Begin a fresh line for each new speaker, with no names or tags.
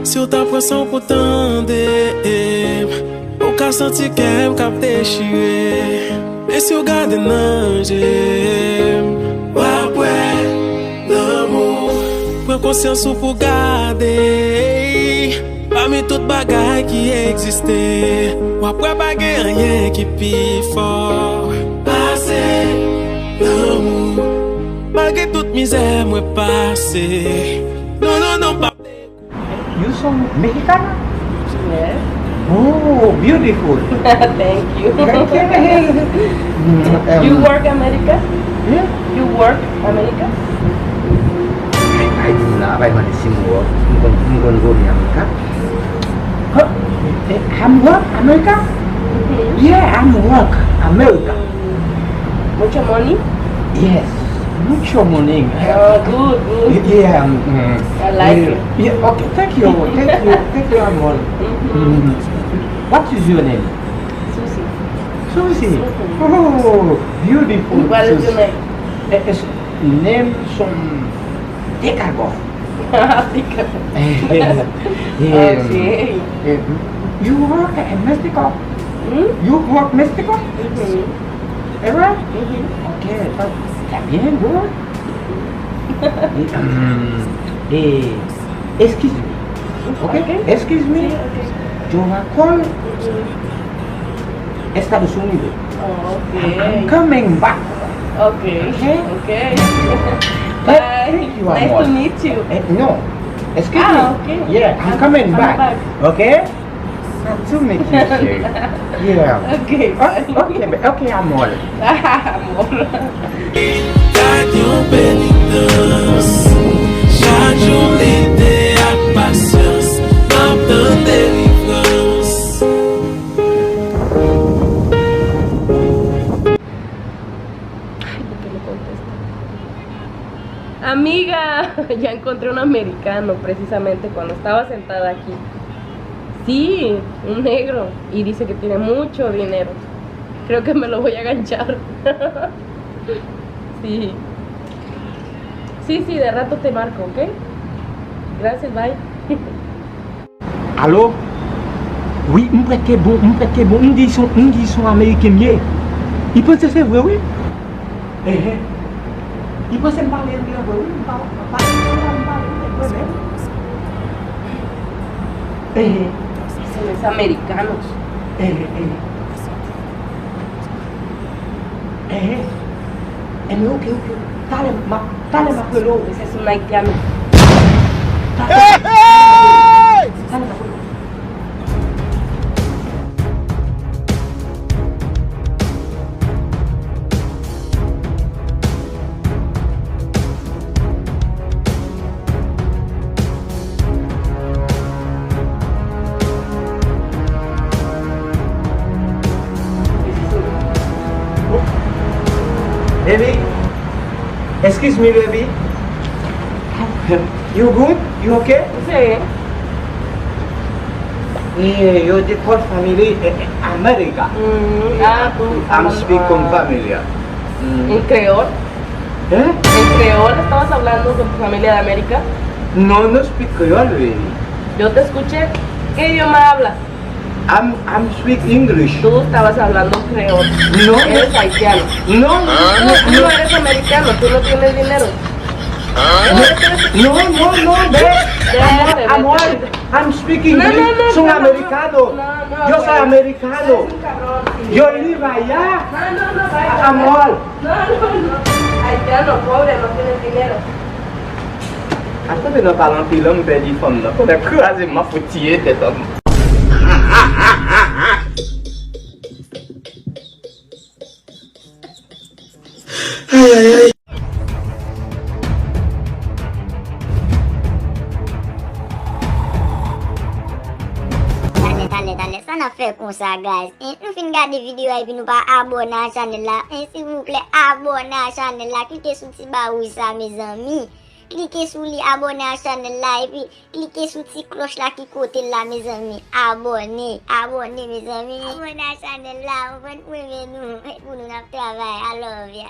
Si ou ta pression pour tendre, ou ka senti qu'elle k'ap déchiré. Mais si ou garde nanger, ou après l'amour, prends conscience ou pour garder. Parmi toutes bagailles qui existent, ou après bagay rien qui pi fort. Passer l'amour, malgré toute misère moi passé. Non, non, non, pas.
You some Mexicano?
Yes.
Oh, beautiful.
Thank you. You work America?
Yeah?
You work America?
I do not. I want to sing work. I'm going to go to America. Huh? I'm work America? Yeah, I'm work America.
Mucho money?
Yes, mucho money.
Oh, good.
Yeah.
I like it.
Yeah. Okay. Thank you. Thank you, Amor. What is your name?
Susie.
Susie. Oh, beautiful.
What is your name?
It's name some Chicago.
Africa. Okay.
You work in Mexico?
Hmm?
You work Mexico? Ever? Okay, está bien, good. Excuse me. Okay? Excuse me.
Sí, okay.
Yo voy a Estados Unidos.
Oh,
I'm
okay.
coming back.
Okay.
Okay?
Okay.
Bye.
Bye.
Thank you,
Nice
Amor.
to meet you.
No. Excuse
Ah,
me.
okay.
Yeah, I'm coming back. Okay? Nice to meet you. Yeah.
Okay.
Okay, Amor.
Amor.
Gade yon penitans, chak joun lide ak pasyans, map dan delivrans.
Amiga, ya encontré un americano precisamente cuando estaba sentada aquí. Sí, un negro. Y dice que tiene mucho dinero. Creo que me lo voy a ganchar. Sí. Sí, de rato te marco, ¿ok? Gracias, bye.
Allô? Oui, on prête bon. On dit son américain mieux. Il pense que c'est vrai, oui? Il pense que parler anglais, oui? Il parle anglais.
Ese es americano.
Ok. Dale, Macuelo.
Ese es un haitiano.
Dale, Macuelo. Baby, excuse me, baby. You good? You okay?
Sí.
Yeah, you're the whole family America. I'm speaking familiar.
¿En creol?
¿Eh?
¿En creol estabas hablando con tu familia de América?
No speak Creole, baby.
Yo te escuché. ¿Qué idioma hablas?
I'm speak English.
Tú estabas hablando creol.
No.
Eres haitiano.
No.
Tú no eres americano, tú no tienes dinero.
No, ve. I'm speaking
No,
English.
no,
Soy
no,
americano.
no,
Yo soy
güey.
americano.
Eres un cabrón.
Yo vivo allá.
No, vaya.
Amor.
No. Haitiano, pobre, no tienes dinero.
Attends, mais nous parlons pile, on perd du femme là. On a croisé ma foutille tête homme.
Dale, ça n'a fait comme ça, guys. Nous finissons regarder vidéo et puis nous pas abonner à la chaîne là. S'il vous plaît, abonnez à la chaîne là. Cliquez sur le petit barou ça, mes amis. Cliquez sur les abonnés à la chaîne là et puis cliquez sur le petit cloche là qui côté là, mes amis. Abonnez, mes amis. Abonnez à la chaîne là. Vous pouvez nous pour nous travailler. I love you.